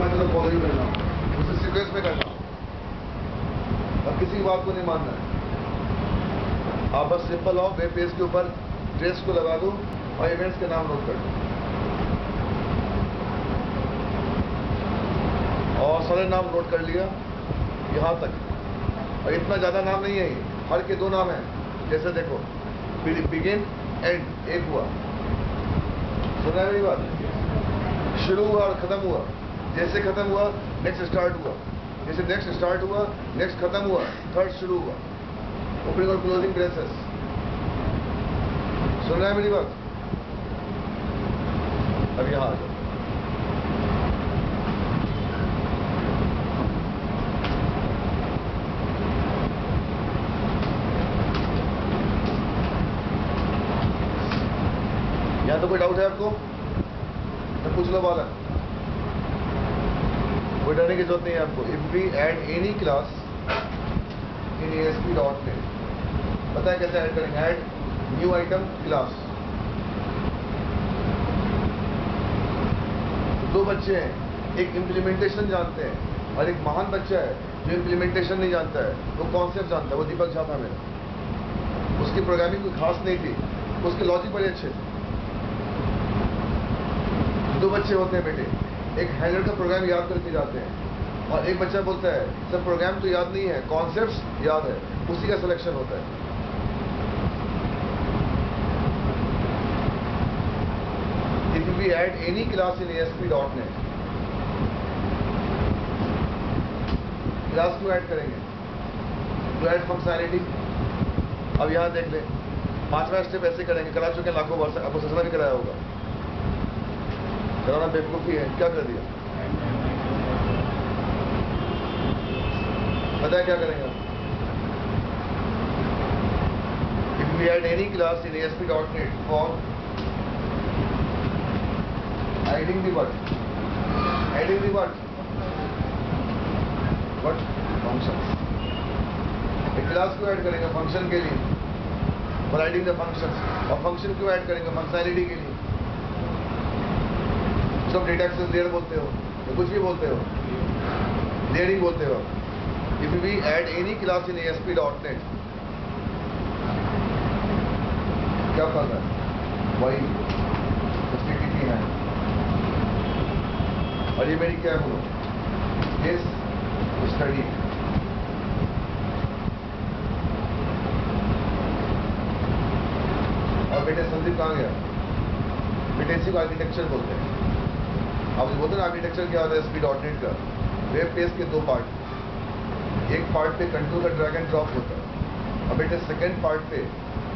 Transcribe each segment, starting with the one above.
मतलब फॉलो ही करना, उसे सीक्वेंस में करना और किसी की बात को नहीं मानना है। आप बस सिंपल आओ, वेब पेज के ऊपर ट्रेस को लगा दो और इवेंट्स के नाम नोट कर दो और सारे नाम नोट कर लिया यहाँ तक। और इतना ज़्यादा नाम नहीं है, हर के 2 नाम हैं। जैसे देखो, बिगिन एंड एक हुआ, सुना है मेरी बात? शुरू हुआ और ख़त्म हुआ। जैसे ख़त्म हुआ नेक्स्ट स्टार्ट हुआ, जैसे नेक्स्ट स्टार्ट हुआ नेक्स्ट ख़त्म हुआ, थर्ड शुरू हुआ। ओपनिंग और क्लोजिंग ब्रेसेस, सुन रहा है मेरी बात? अब यहाँ आ जाओ। यहाँ तो कोई डाउट है आपको? तो पूछ लो वाला, कोई डरने की जरूरत नहीं है आपको। If we add any class in ASP.NET, पता है कैसे ऐड करेंगे? Add new item class. 2 बच्चे हैं, एक इम्प्लीमेंटेशन जानते हैं और एक महान बच्चा है जो इम्प्लीमेंटेशन नहीं जानता है, वो कॉन्सेप्ट जानता है। वो दीपक झा था मेरा, उसकी प्रोग्रामिंग कोई खास नहीं थी, उसके लॉजिक बड़े अच्छे थे। 2 बच्चे होते हैं बेटे, एक हैंडल का प्रोग्राम याद करके जाते हैं और एक बच्चा बोलता है सर प्रोग्राम तो याद नहीं है, कॉन्सेप्ट्स याद है। उसी का सिलेक्शन होता है। If we add any class in ASP.NET, class क्यों ऐड करेंगे? To add functionality. अब यहाँ देख ले, 5वां स्टेप ऐसे करेंगे, करा चुके हैं लाखों बार, आपको ससुरा भी कराया होगा। कराना बेवकूफ़ी है, क्या कर दिया? पता है क्या करेंगे? If we add any class in ASP.NET for adding the what? Adding the what? What? Functions. एक क्लास क्यों ऐड करेंगे? फंक्शन के लिए, फॉर एडिंग द फंक्शंस। और फंक्शन क्यों ऐड करेंगे? फंक्शनैलिटी के लिए। सब डेटा एक्सेस लेयर बोलते हो या कुछ भी बोलते हो, लेयरिंग बोलते हो। If we add any class in ASP.NET, क्या करना है? वही HTTP है। और ये मेरी क्या है बोलो? Case study. और बेटे संदीप कहाँ गया? बेटे इसी को आर्किटेक्चर बोलते हैं। आप बोलते हैं आर्किटेक्चर क्या होता है ASP.NET का? वेब पेज के 2 पार्ट, एक पार्ट पे कंट्रोल का ड्रैग एंड ड्रॉप होता है और बेटे सेकेंड पार्ट पे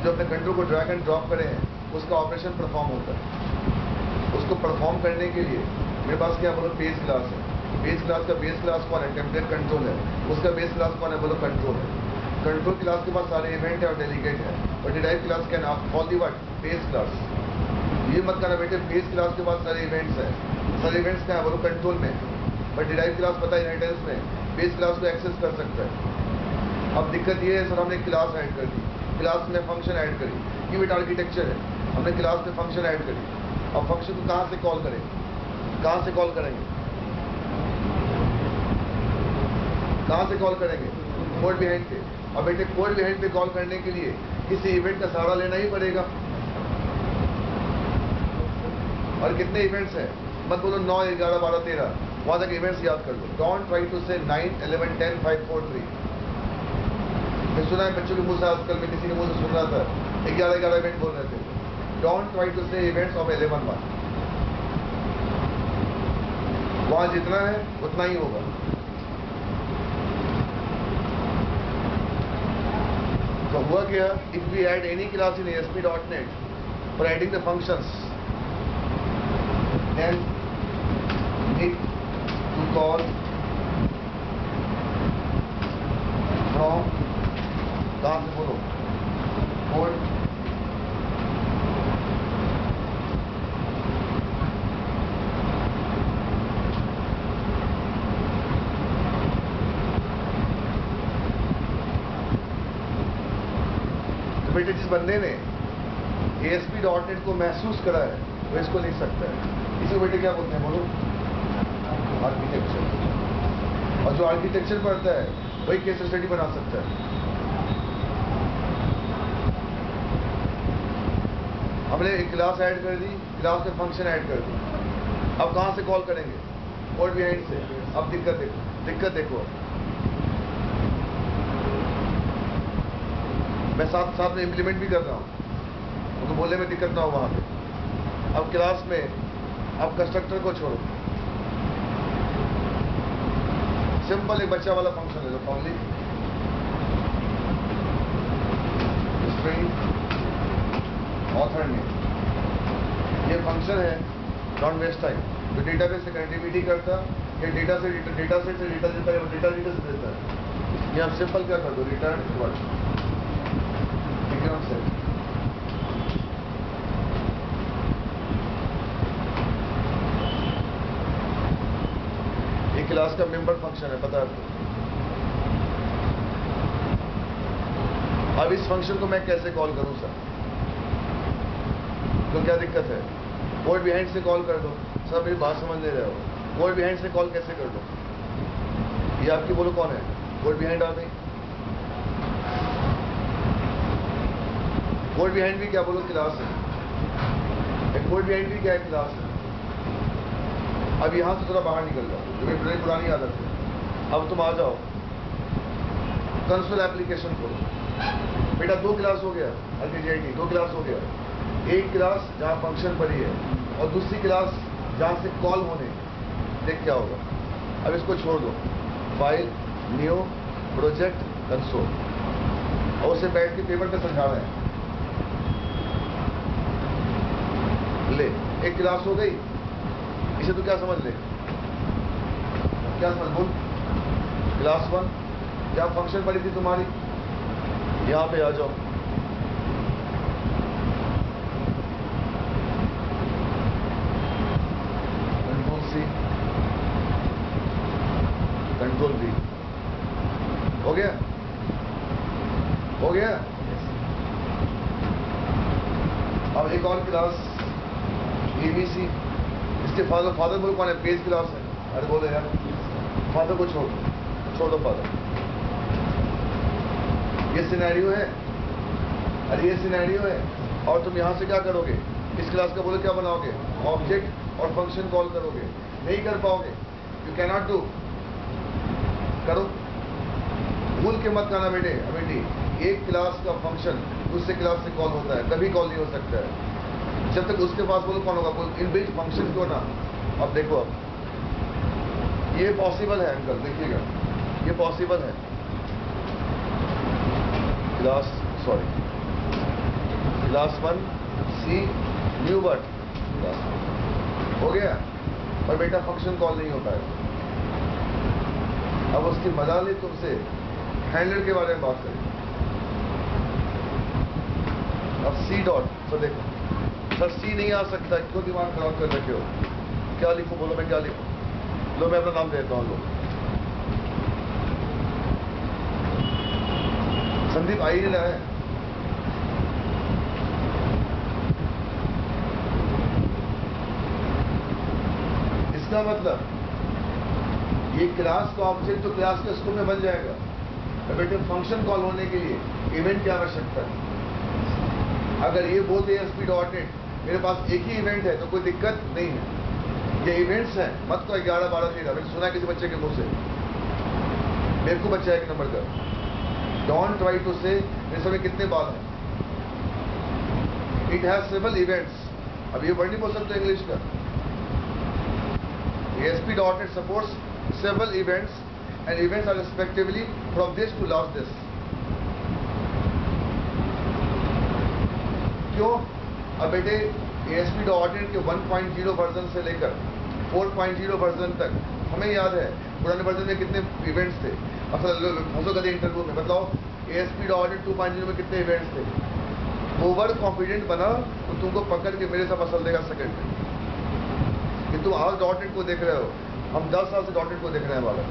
जो अपने कंट्रोल को ड्रैग एंड ड्रॉप करे हैं उसका ऑपरेशन परफॉर्म होता है। उसको परफॉर्म करने के लिए मेरे पास क्या बोलो? पेज क्लास है। पेज क्लास का बेस क्लास कौन है? टेम्पलेट कंट्रोल है। उसका बेस क्लास कौन है? बोलो कंट्रोल है। कंट्रोल क्लास के पास सारे इवेंट है और डेलीगेट है। और derive class can call the what? Page class. ये मत करना बेटे, पेज क्लास के पास सारे इवेंट्स हैं। सारे इवेंट्स क्या है? बोलो कंट्रोल में। बट डिराइव क्लास पता है इनहेरिटेंस में पेज क्लास को एक्सेस कर सकता है। अब दिक्कत ये है सर हमने क्लास ऐड कर दी, क्लास में फंक्शन ऐड करी, ये बेटा आर्किटेक्चर है। हमने क्लास में फंक्शन ऐड करी, अब फंक्शन को कहाँ से कॉल करेंगे? कहाँ से कॉल करेंगे? कहाँ से कॉल करेंगे? कोड बिहाइंड पे। अब बेटे कोड बिहाइंड पे कॉल करने के लिए किसी इवेंट का सहारा लेना ही पड़ेगा। और कितने इवेंट्स हैं? मत बोलो 9, 11, 12, 13, वहाँ तक इवेंट्स याद कर लो। डोंट ट्राई टू से 9, 11, 10, 5, 4, 3। मैं सुना है बच्चों के मुँह से, आजकल मैं किसी के मुँह से सुन रहा था 11 इवेंट बोल रहे थे। डोंट ट्राई टू से इवेंट्स ऑफ 11, 1। वहाँ जितना है उतना ही होगा। तो हुआ क्या? If we add any class in ASP.NET for adding the functions, then need to call from, कहाँ से बोलो? कोड बेटे जिस बंदे ने ASP.NET को महसूस करा है वो इसको लिख सकता है। इसी बेटे क्या बोलते हैं बोलो? आर्किटेक्चर। और जो आर्किटेक्चर पढ़ता है वही केस स्टडी बना सकता है। हमने एक क्लास ऐड कर दी, क्लास में फंक्शन ऐड कर दी। अब कहाँ से कॉल करेंगे? कोड बिहाइंड से। अब दिक्कत देखो। मैं साथ में इम्प्लीमेंट भी कर रहा हूँ, उनको बोलने में दिक्कत ना हो वहाँ पे। अब क्लास में अब कंस्ट्रक्टर को छोड़ो, सिंपल एक बच्चा वाला फंक्शन है जो पब्लिक स्ट्रिंग ऑथर नेम, ये फंक्शन है। Don't waste time. जो डेटाबेस से कनेक्टिविटी करता या डेटा सेट से डेटा देता है, डेटा से देता है। ये आप सिंपल क्या कर दो, रिटर्न वर्ड से। ये क्लास का मेंबर फंक्शन है, पता है आपको। अब इस फंक्शन को मैं कैसे कॉल करूं सर? तो क्या दिक्कत है? कोड बिहाइंड से कॉल कर दो। सर मेरी बात समझ नहीं रहे हो, कोड बिहाइंड से कॉल कैसे कर दो? ये आपकी बोलो कौन है? कोड बिहाइंड आ गई। कोड बिहाइंड भी क्या बोलो? क्लास है। कोड बिहाइंड भी क्या है? क्लास है। अब यहां से थोड़ा बाहर निकल जाओ, जो मेरी बड़ी पुरानी आदत है। अब तुम आ जाओ कंसोल एप्लीकेशन खोलो। बेटा 2 क्लास हो गया, RKGIT 2 क्लास हो गया। एक क्लास जहां फंक्शन पड़ी है और दूसरी क्लास जहां से कॉल होने। देख क्या होगा। अब इसको छोड़ दो, फाइल न्यू प्रोजेक्ट कंसोल, और उसे बैठ के पेपर पे समझा रहे हैं। ले, एक क्लास हो गई। इसे तो क्या समझ ले? क्या समझ बोल? क्लास 1 जहां फंक्शन पड़ी थी तुम्हारी, यहां पे आ जाओ। Control C, control V। हो गया? हो गया? अब एक और क्लास ABC। इसके फादर बोलो कौन है? पेज क्लास है। अरे बोलो यार, फादर को छोड़ दो फादर। ये सिनेरियो है। अरे ये सिनेरियो है। और तुम यहां से क्या करोगे? इस क्लास का बोलो क्या बनाओगे? ऑब्जेक्ट और फंक्शन कॉल करोगे। नहीं कर पाओगे, यू कैन नॉट डू। करो, भूल के मत करना बेटे बेटी। एक क्लास का फंक्शन दूसरे क्लास से कॉल होता है, कभी कॉल नहीं हो सकता है जब तक उसके पास बोलो कौन होगा? बोल इन बिल्ट फंक्शन क्यों ना। अब देखो, अब ये पॉसिबल है अंकल, देखिएगा ये पॉसिबल है। क्लास 1 C न्यू वर्ड हो गया, और बेटा फंक्शन कॉल नहीं होता है। अब उसकी मजा ले तुमसे हैंडलर के बारे में बात करें। अब C डॉट, तो देखो सर C नहीं आ सकता, क्यों दिमाग खराब कर रखे हो? क्या लिखूं? बोलो मैं क्या लिखूं? लो मैं अपना नाम देता हूं। लो संदीप आई नहीं रहा है। इसका मतलब ये क्लास का ऑब्जेक्ट तो क्लास के स्कूल में बन जाएगा। बेटे फंक्शन कॉल होने के लिए इवेंट की आवश्यकता है। अगर ये बोलते ASP.NET मेरे पास एक ही इवेंट है तो कोई दिक्कत नहीं है। ये इवेंट्स हैं, मत तो 11, 12, 13। मैंने सुना किसी बच्चे के मुंह से, मेरे को बच्चा 1 नंबर का। डोंट ट्राई टू से मेरे समय कितने बाल हैं। It has several events. अब ये वर्ड नहीं बोल सकते इंग्लिश का। ASP.NET supports several events and events are respectively from this to last this. क्यों? अब बेटे ASP.NET के 1.0 वर्जन से लेकर 4.0 वर्जन तक हमें याद है पुराने वर्जन में कितने इवेंट्स थे। अब फंसो कभी इंटरव्यू में बताओ ASP.NET 2.0 में कितने इवेंट्स थे। ओवर कॉन्फिडेंट बना तो तुमको पकड़ के मेरे साथ मसल देगा सेकंड में कि तुम आज .NET को देख रहे हो, हम 10 साल से .NET को देखने वाले।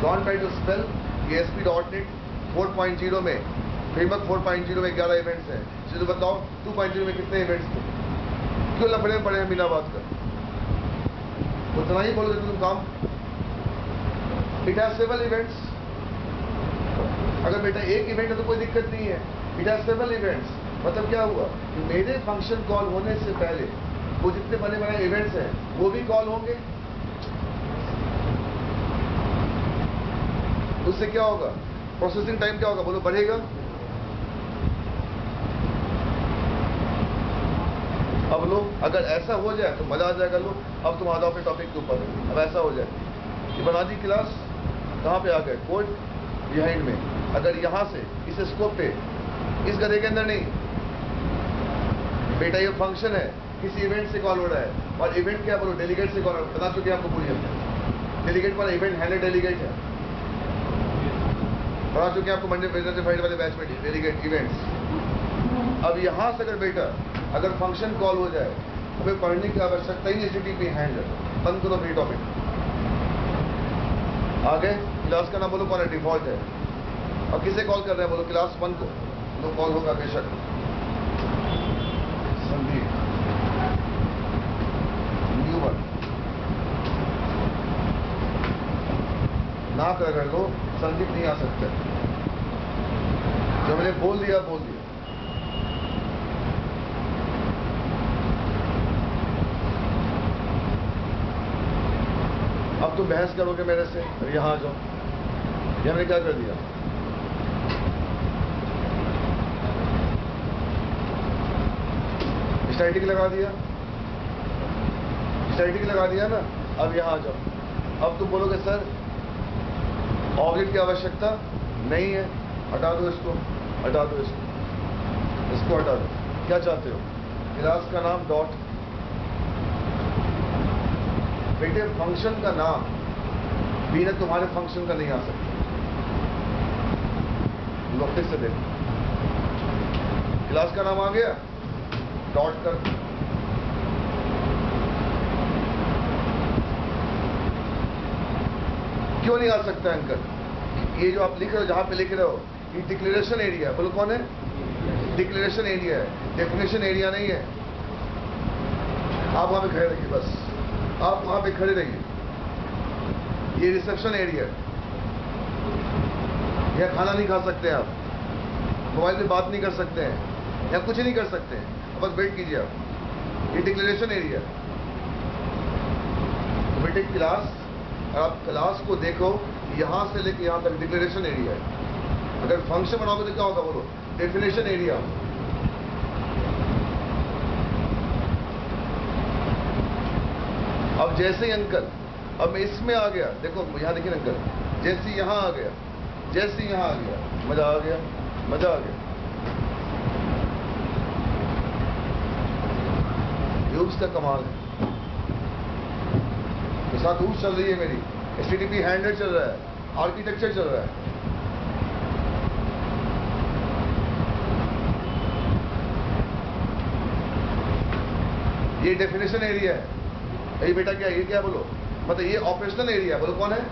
Don't try to spell. ASP.NET 4.0 में फ्रेमवर्क 4.0 में 11 इवेंट्स हैं। चलो बताओ 2.0 में कितने इवेंट्स थे? क्यों लफड़े में पड़े हैं बिना बात कर? उतना ही बोलोगे तुम काम। It has several events. अगर बेटा एक इवेंट है तो कोई दिक्कत नहीं है। इट हैज सेवरल इवेंट्स मतलब क्या हुआ कि मेरे फंक्शन कॉल होने से पहले वो जितने बने बनाए इवेंट्स हैं वो भी कॉल होंगे। उससे क्या होगा? प्रोसेसिंग टाइम क्या होगा बोलो? बढ़ेगा। अब लो, अगर ऐसा हो जाए तो मजा आ जाएगा। लो अब तुम आ जाओ अपने टॉपिक के ऊपर। अब ऐसा हो जाए कि बना दी क्लास, कहाँ पे आ गए? कोड बिहाइंड में। अगर यहाँ से इस स्कोप पे इस गधे के अंदर नहीं, बेटा ये फंक्शन है किसी इवेंट से कॉल हो रहा है और इवेंट क्या बोलो? डेलीगेट से कॉल। बता चुके आपको पूरी हमने। डेलीगेट वाला इवेंट हैंडलर डेलीगेट है। बता चुके आपको मंडे वेडनेसडे फ्राइडे वाले बैच में डेलीगेट इवेंट्स। अब यहाँ से अगर बेटा अगर फंक्शन कॉल हो जाए हमें पढ़ने की आवश्यकता ही नहीं। HTTP हैंडलर बंद करो फ्री टॉपिक। आगे क्लास का नाम बोलो कौन है? डिफॉल्ट है। अब किसे कॉल कर रहे हैं बोलो? क्लास 1 को। तो कॉल होगा बेशक संदीप न्यू वन ना कर लो। संदीप नहीं आ सकते। जो मैंने बोल दिया बोल दिया। अब तुम बहस करोगे मेरे से। यहां आ जाओ। ये हमने क्या कर दिया? स्टैटिक लगा दिया। स्टैटिक लगा दिया ना। अब यहां आ जाओ। अब तुम बोलोगे सर ऑब्जेक्ट की आवश्यकता नहीं है। हटा दो इसको, हटा दो इसको हटा दो। क्या चाहते हो? क्लास का नाम डॉट। बेटे फंक्शन का नाम बिना तुम्हारे फंक्शन का नहीं आ सकता। लो फिर से देखो। क्लास का नाम आ गया, डॉट कर। क्यों नहीं आ सकता अंकल? ये जो आप लिख रहे हो, जहां पे लिख रहे हो ये डिक्लेरेशन एरिया है। बोलो कौन है? डिक्लेरेशन एरिया है, डेफिनेशन एरिया नहीं है। आप वहां पे खड़े रहिए बस। आप वहां पे खड़े रहिए। ये रिसेप्शन एरिया है। यहाँ खाना नहीं खा सकते आप, मोबाइल पे बात नहीं कर सकते हैं, या कुछ नहीं कर सकते हैं। बस वेट कीजिए आप। ये डिक्लेरेशन एरिया है। तो बेटे क्लास, आप क्लास को देखो यहां से लेके यहां तक डिक्लेरेशन एरिया है। अगर फंक्शन बनाओगे तो क्या होगा बोलो? Definition area. अब जैसे ही अंकल, अब मैं इसमें आ गया, देखो यहां देखिए अंकल, जैसे ही यहां आ गया, जैसे ही यहां आ गया, मजा आ गया, मजा आ गया। यूज का कमाल है। तो साथ यूज चल रही है मेरी, HTTP हैंडलर चल रहा है, आर्किटेक्चर चल रहा है। ये डेफिनेशन एरिया है। ये बेटा क्या है? ये क्या बोलो? मतलब ये ऑपरेशनल एरिया। बोलो कौन है?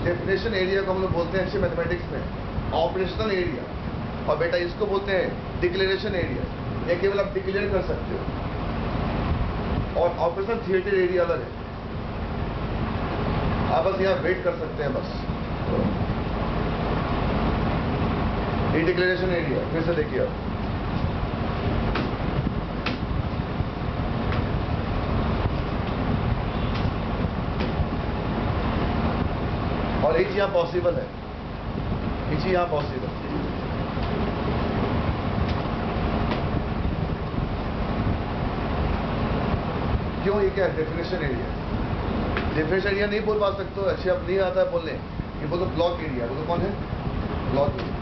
डेफिनेशन एरिया को हम लोग बोलते हैं अच्छे मैथमेटिक्स में ऑपरेशनल एरिया। और बेटा इसको बोलते हैं डिक्लेरेशन एरिया। ये केवल आप डिक्लेयर कर सकते हो, और ऑपरेशनल थिएटर एरिया अलग है। आप बस यहाँ वेट कर सकते हैं बस। ये डिक्लेरेशन एरिया फिर से देखिए आप। और एक चीज यहाँ पॉसिबल है, एक चीज यहाँ पॉसिबल। क्यों? ये क्या है? Definition area. डेफिनेशन एरिया नहीं बोल पा सकते हो, अच्छे अब नहीं आता है बोलने। ये बोलो ब्लॉक एरिया। बोलो कौन है? Block area.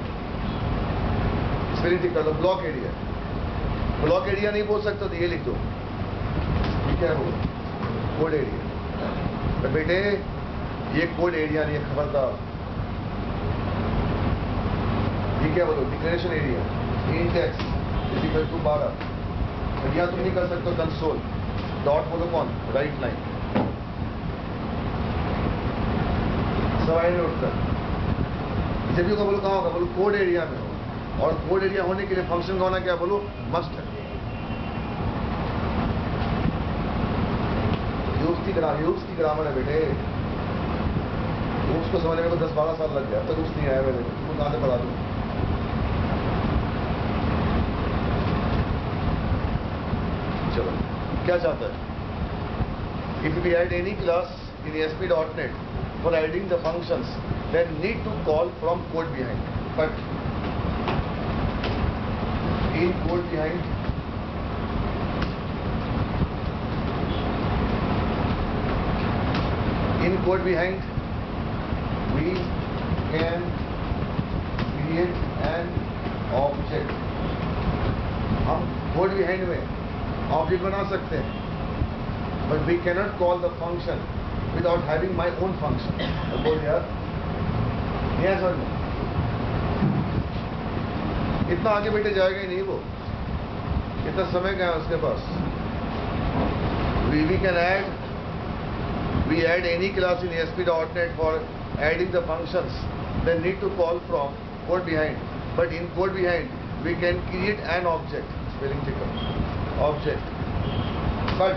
स्पेलिंग ठीक कर दो, ब्लॉक एरिया। ब्लॉक एरिया नहीं बोल सकते तो ये लिख दो। ठीक है, वो कोड एरिया। तो बेटे ये कोड एरिया नहीं है, खबरदार। ये क्या बोलो? Declaration area. Index equal to 12। यहां तुम नहीं कर सकते कंसोल डॉट। बोलो कौन? Right line. सवाल नहीं उठता। जब भी बोलो कहाँ होगा? बोलो कोड एरिया में हो। और कोड एरिया होने के लिए फंक्शन का होना क्या बोलो? मस्ट है। यूज की ग्रामर, यूज की ग्रामर है बेटे। उसको समझने में को 10-12 साल लग गया, अब तक कुछ नहीं आया मेरे को, तुमको कहाँ से पढ़ा दूँ? चलो क्या चाहता है? If we add any class in ASP.NET for adding the functions, then need to call from code behind. But in code behind, we can create an object. हम code behind में object बना सकते हैं, but we cannot call the function without having my own function. बोल यार, ये समझ में? इतना आगे बेटे जाएगा ही नहीं वो, इतना समय क्या है उसके पास? We add any class in ASP.NET for adding the functions, then need to call from code behind. But in code behind, we can create an object. Spelling check. Object. But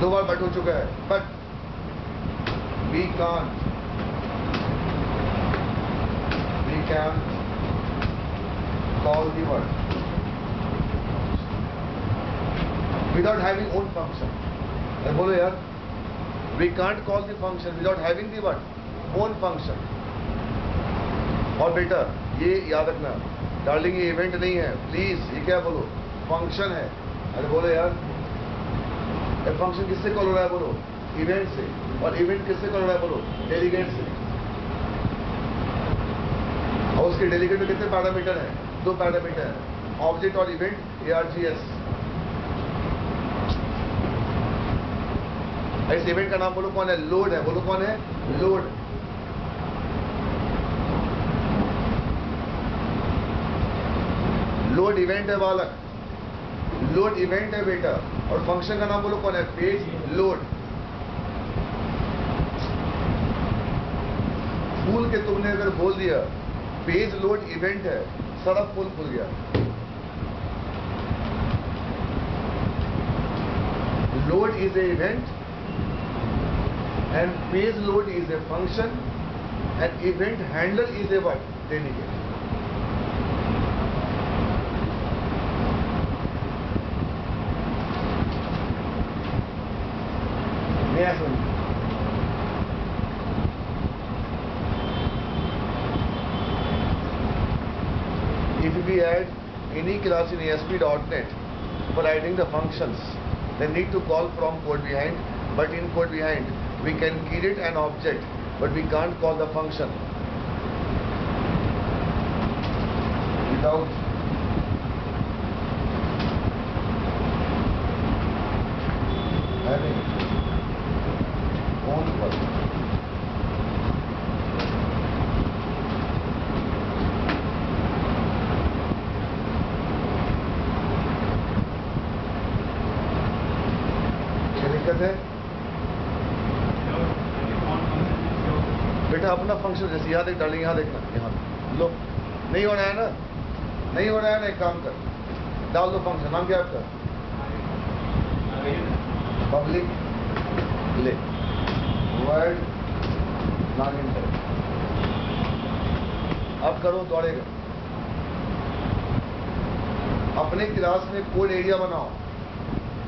दो बार बट हो चुका है, but we can't call the word without having own function. बोलो यार, we can't call the function without having the word own function. और बेटा ये याद रखना, डार्लिंग ये इवेंट नहीं है, प्लीज। ये क्या बोलो? फंक्शन है। अरे बोलो यार, फंक्शन किससे कॉल हो रहा है? बोलो इवेंट से। और इवेंट किससे कॉल हो रहा है? बोलो डेलीगेट से। और उसके डेलीगेट में कितने पैरामीटर हैं? 2 पैरामीटर हैं, ऑब्जेक्ट और इवेंट, ARGS। इस इवेंट का नाम बोलो कौन है? लोड है। बोलो कौन है? लोड। लोड इवेंट है बालक, लोड इवेंट है बेटा। और फंक्शन का नाम बोलो कौन है? Page load. फूल के तुमने अगर बोल दिया पेज लोड इवेंट है, सारा फूल खुल गया। Load is a event and page load is a function and event handler is a what? Delegate. Yes. If we add any class in ASP.NET for adding the functions, then need to call from code behind, but in code behind we can create an object, but we can't call the function without having own function. क्या दिक्कत है बेटा? अपना function जैसे यहाँ देख डालेंगे, यहाँ देखना, यहाँ लो। नहीं हो रहा है ना? नहीं हो रहा है ना? एक काम कर, डाल दो फंक्शन। नाम क्या आपका? पब्लिक ले वर्ड लॉगिन करो। अब करो, दौड़ेगा। अपने क्लास में कोड एरिया बनाओ,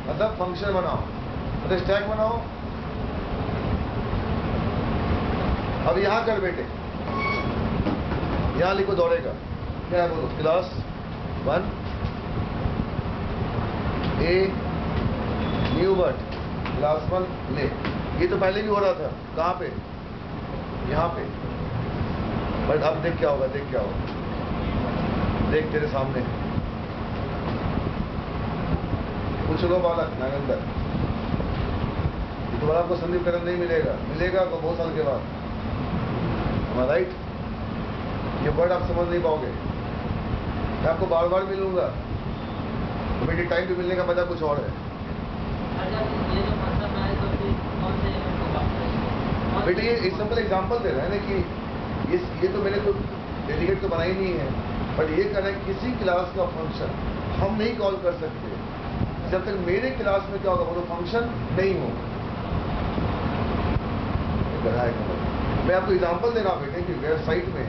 मतलब फंक्शन बनाओ, मतलब स्टैक बनाओ। अब यहां कर बेटे, यहां लिखो, दौड़ेगा। क्या है बोलो? Class 1 a new word, class 1 ले। ये तो पहले भी हो रहा था, कहां पे? यहां पे। बट अब देख क्या होगा, देख क्या होगा, देख तेरे सामने। पूछ लो बालक नागेंद्र, दोबारा आपको संदीप करण नहीं मिलेगा, मिलेगा आपको बहुत साल के बाद। राइट? ये वर्ड आप समझ नहीं पाओगे, मैं आपको बार बार मिलूंगा, तो मेरी टाइम पे मिलने का मजा कुछ और है। बेटे ये सिंपल एग्जांपल दे रहे हैं ना कि ये तो मैंने तो डेलीगेट तो बनाई नहीं है, बट ये कहना है किसी क्लास का फंक्शन हम नहीं कॉल कर सकते जब तक मेरे क्लास में क्या होगा, बोलो फंक्शन नहीं होगा। मैं आपको एग्जांपल दे रहा हूँ बेटे कि वेबसाइट में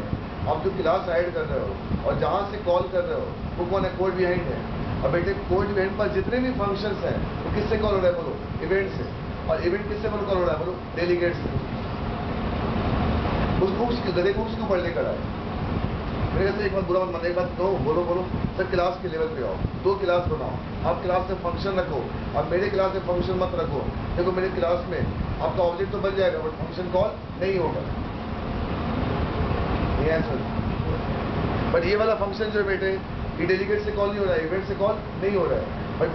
आप जो क्लास ऐड कर रहे हो और जहाँ से कॉल कर रहे हो वो कौन है, कोड बिहाइंड है। और बेटे कोड बिहाइंड पर जितने भी फंक्शंस हैं वो किससे कॉल हो रहा है, बोलो इवेंट से। और इवेंट किससे कॉल हो रहा है, बोलो डेलीगेट से। उस बुक्स की गधे बुक्स क्यों पढ़ने का है। मेरे से एक बात बुरा मत मानो, एक बात नो बोलो सर क्लास के लेवल पे आओ, 2 क्लास बनाओ। आप क्लास में फंक्शन रखो, आप मेरे क्लास में फंक्शन मत रखो। देखो मेरे क्लास में आपका ऑब्जेक्ट तो बन जाएगा बट फंक्शन कॉल नहीं होगा। बट ये वाला फंक्शन जो है बेटे ये डेलीगेट से कॉल नहीं हो रहा है, इवेंट से कॉल नहीं हो रहा है। बट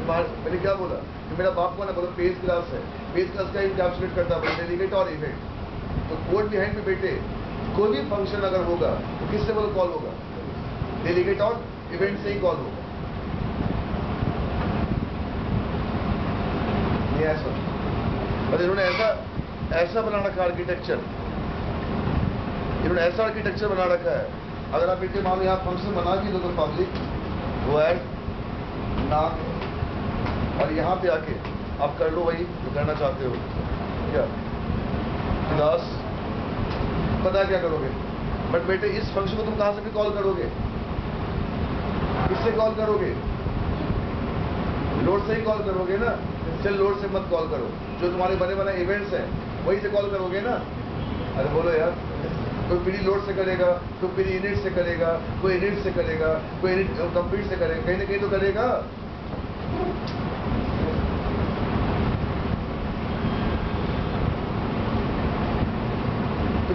मैंने क्या बोला कि मेरा बाप कौन है, बोलो पेज क्लास है। पेज क्लास का इनकैप्सुलेट करता है डेलीगेट और इवेंट। तो कोड बिहाइंड में बेटे कोई भी फंक्शन अगर होगा तो किससे बोलो कॉल होगा, डेलीगेट और इवेंट से ही कॉल होगा। ये ऐसा और इन्होंने ऐसा बना रखा आर्किटेक्चर, इन्होंने ऐसा आर्किटेक्चर बना रखा है। अगर आप बेटे मान लो यहाँ फंक्शन बना भी दो तो पब्लिक वो ऐड नाम और यहाँ पे आके आप कर लो वही जो करना चाहते हो। क्या क्लास पता क्या करोगे, बट बेटे इस फंक्शन को तुम कहां से भी कॉल करोगे, किससे कॉल करोगे, लोड से ही कॉल करोगे ना। चल लोड से मत कॉल करो, जो तुम्हारे बने बनाए इवेंट्स हैं वही से कॉल करोगे ना। अरे बोलो यार, कोई पीडी लोड से करेगा, कोई पीडी इनिट से करेगा, कोई इनिट से करेगा, कोई इनिट कंप्लीट से करेगा, कहीं ना कहीं तो करेगा।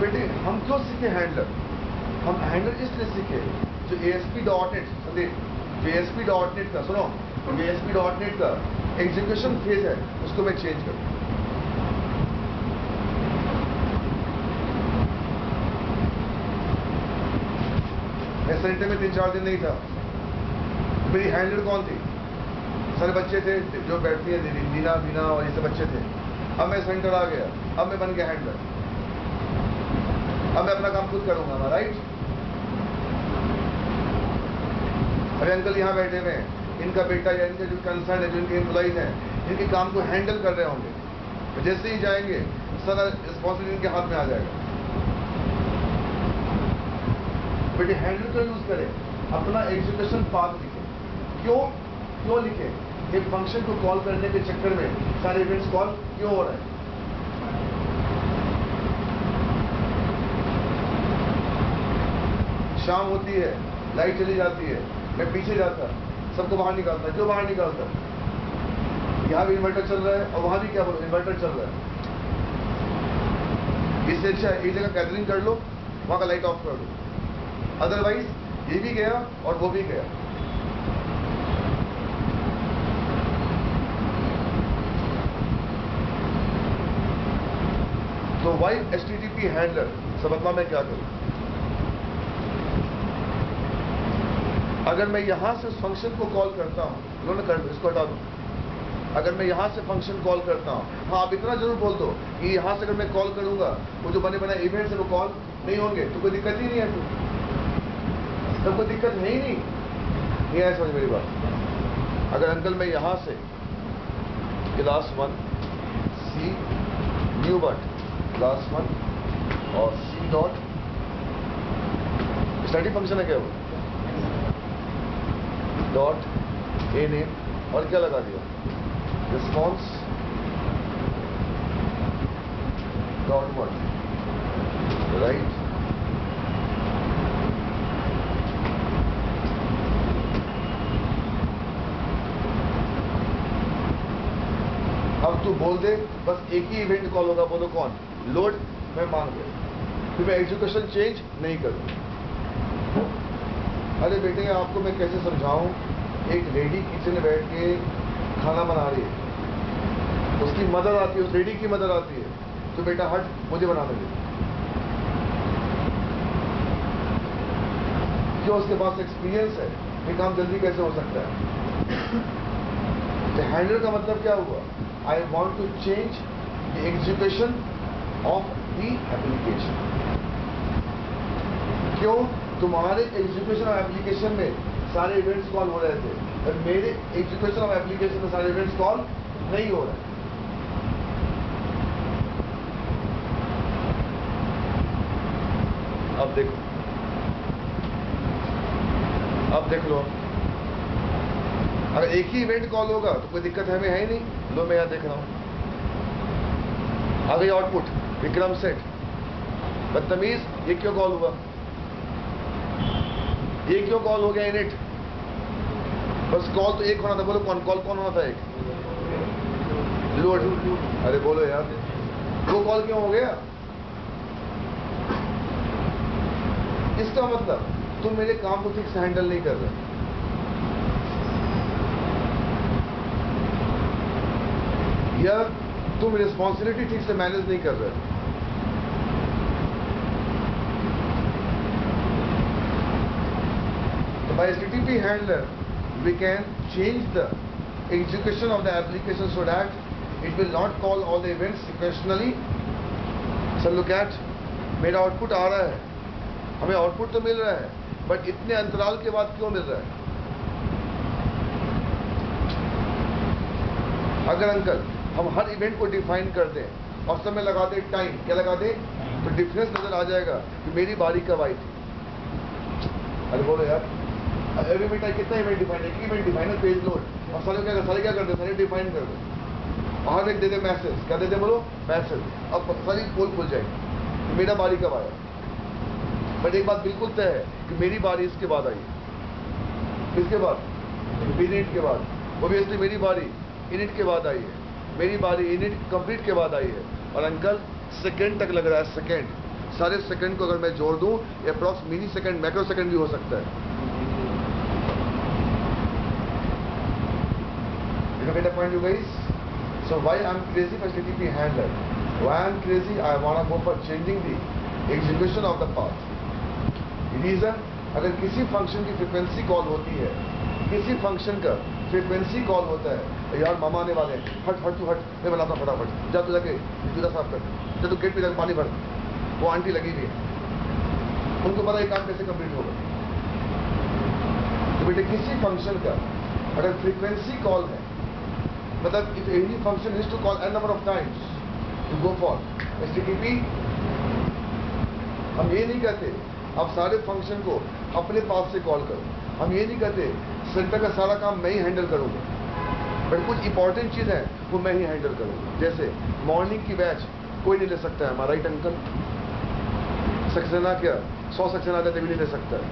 बेटे हम क्यों सीखे हैंडलर, हम हैंडलर इसलिए सीखे जो ASP.NET जो ASP.NET का सुनो, ASP.NET का एग्जीक्यूशन फेज है उसको मैं चेंज करूं। मैं सेंटर में 3-4 दिन नहीं था, मेरी हैंडलर कौन थी, सारे बच्चे थे जो बैठती है दीना बीना और ये सब बच्चे थे। अब मैं सेंटर आ गया, अब मैं बन गया हैंडलर, अब मैं अपना काम खुद करूंगा, राइट। अरे अंकल यहाँ बैठे हुए हैं, इनका बेटा या इनके जो कंसर्न है, जो इनके एम्प्लॉइज हैं, इनके काम को हैंडल कर रहे होंगे, तो जैसे ही जाएंगे सारा रिस्पॉन्सिबिलिटी इनके हाथ में आ जाएगा। बेटे हैंडल को यूज करें, अपना एग्जीक्यूशन पाथ लिखें। क्यों लिखें, एक फंक्शन को कॉल करने के चक्कर में सारे इवेंट्स कॉल क्यों हो रहे हैं। शाम होती है, लाइट चली जाती है, मैं पीछे जाता, सबको बाहर निकालता। क्यों बाहर निकालता, यहाँ भी इन्वर्टर चल रहा है और वहां भी क्या बोलो इन्वर्टर चल रहा है। इससे अच्छा एक जगह गैदरिंग कर लो, वहां का लाइट ऑफ कर दो, अदरवाइज ये भी गया और वो भी गया। तो वाई HTTP हैंडलर समझना मैं क्या करूं। अगर मैं यहां से फंक्शन को कॉल करता हूं, उन्होंने कर इसको हटा दो। अगर मैं यहां से फंक्शन कॉल करता हूं, हाँ आप इतना जरूर बोल दो कि यहां से अगर मैं कॉल करूंगा वो जो बने बनाए इवेंट्स है वो कॉल नहीं होंगे, तो कोई दिक्कत ही नहीं है, तो कोई दिक्कत है ही नहीं। ये है समझ मेरी बात। अगर अंकल मैं यहां से class 1 C new but class 1 और C डॉट स्टैटिक फंक्शन है क्या वो, डॉट ए नेम और क्या लगा दिया रिस्पॉन्स डॉट वन, राइट। अब तू बोल दे बस एक ही इवेंट कॉल होगा, बोलो कौन, लोड। मैं मान गया, फिर मैं एजुकेशन चेंज नहीं करूँ। अरे बेटे आपको मैं कैसे समझाऊं, एक लेडी किचन में बैठ के खाना बना रही है, उसकी मदर आती है, उस लेडी की मदर आती है, तो बेटा हट मुझे बनाने दे। क्यों, उसके पास एक्सपीरियंस है, ये काम जल्दी कैसे हो सकता है। तो हैंडलर का मतलब क्या हुआ, I want to change the execution of the application. क्यों, तुम्हारे एग्जीक्यूशन ऑफ एप्लीकेशन में सारे इवेंट्स कॉल हो रहे थे, मेरे एग्जीक्यूशन ऑफ एप्लीकेशन में सारे इवेंट्स कॉल नहीं हो रहे हैं। अब देखो, अब देख लो, अगर एक ही इवेंट कॉल होगा तो कोई दिक्कत हमें है ही नहीं। लो मैं यहां देख रहा हूं, आ गई आउटपुट विक्रम सेट, बदतमीज, ये क्यों कॉल हुआ, ये क्यों कॉल हो गया इनिट? बस कॉल तो एक होना था, बोलो कौन कॉल कौन होना था? एक लोड, अरे बोलो यार, दो कॉल क्यों हो गया? इसका मतलब तुम मेरे काम को ठीक से हैंडल नहीं कर रहे, या तुम रिस्पॉन्सिबिलिटी ठीक से मैनेज नहीं कर रहे। So by HTTP handler, we can change the execution of the application so that it will not call all the events sequentially. So look at, मेरा आउटपुट आ रहा है, हमें आउटपुट तो मिल रहा है, बट इतने अंतराल के बाद क्यों मिल रहा है? अगर अंकल हम हर इवेंट को डिफाइन कर दें और समय लगा दें, टाइम क्या लगा दें, तो डिफरेंस नजर आ जाएगा कि मेरी बारी कब आई थी। अरे बोलो यार, एवरी मिनट कितना इवेंट डिफाइन है? एक इवेंट डिफाइन है, पेज लोड, और सारे क्या करते हैं, सारे डिफाइन कर दो, हर एक दे दे मैसेज, क्या दे दे बोलो, मैसेज। अब सारी पोल खुल जाएगी कि मेरा बारी कब आया। बट एक बात बिल्कुल तय है कि मेरी बारी इसके बाद आई है, इसके बाद इनिट के बाद, ओब्वियसली मेरी बारी इनिट के बाद आई है, मेरी बारी इनिट कंप्लीट के बाद आई है। और अंकल सेकंड तक लग रहा है, सेकंड, सारे सेकंड को अगर मैं जोड़ दूं, अप्रॉक्स मिली सेकंड, माइक्रो सेकंड भी हो सकता है। You get a point, you guys? So why I'm crazy for HTTP handler? Why I'm crazy? I wanna go for changing the execution of the path. Reason, अगर किसी function की frequency call होती है, किसी फंक्शन का frequency call होता है, यार मामा आने वाले हैं, हट हट तू हट, मैं बनाता हूँ फटाफट, जा तू जाके जूता साफ कर, जा तू गेट पे जाकर पानी भर, वो आंटी लगी हुई है, उनको पता है काम कैसे कंप्लीट होगा। तो बेटे किसी फंक्शन का अगर फ्रीक्वेंसी कॉल है, मतलब if any function is to call n number of times to go for HTTP, हम ये नहीं कहते आप सारे फंक्शन को अपने पास से कॉल करो, हम ये नहीं कहते सेंटर का सारा काम मैं ही हैंडल करूंगा, बट कुछ इंपॉर्टेंट चीज है वो मैं ही हैंडल करूंगा। जैसे मॉर्निंग की बैच कोई नहीं ले सकता है, हमारा राइट अंकल, सक्सेना क्या 100 सक्सेना देते भी नहीं ले सकता है,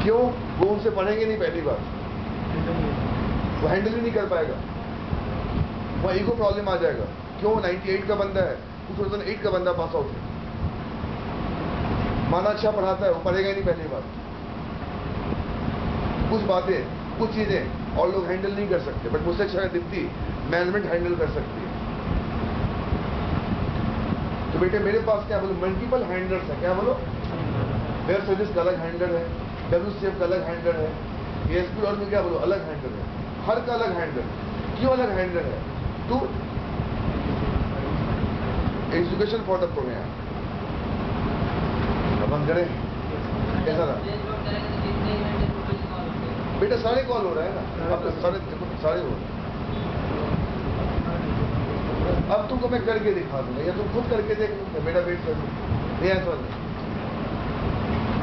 क्यों? वो उनसे पढ़ेंगे नहीं, पहली बार वो हैंडल ही नहीं कर पाएगा, वहाँ ईगो प्रॉब्लम आ जाएगा। क्यों? 98 का बंदा है, 2008 का बंदा पास आउट है, माना अच्छा पढ़ाता है, वो पढ़ेगा ही नहीं पहली बार। कुछ बातें, कुछ चीजें और लोग हैंडल नहीं कर सकते, बट मुझसे अच्छा दीप्ति मैनेजमेंट हैंडल कर सकती है। तो बेटे मेरे पास क्या बोलो, मल्टीपल हैंडलर्स है, क्या बोलो, वेब सर्विस का अलग हैंडलर है, WCF का अलग हैंडलर है, ASP और में क्या बोलो अलग हैंडलर है, हर का अलग हैंडलर। क्यों अलग हैंडलर है? To education for the program. अब हम करें कैसा रहा बेटा? सारे कॉल हो रहा है ना, अब तो सारे हो रहे हैं। अब तुमको मैं करके दिखा दूंगा, या तुम खुद करके देख लो, मेरा वेट कर लो, नहीं है तो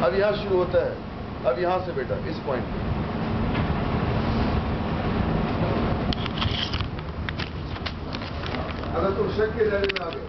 अब यहाँ शुरू होता है, अब यहाँ से बेटा इस पॉइंट पे अगर तुम शक के दायरे में आ गए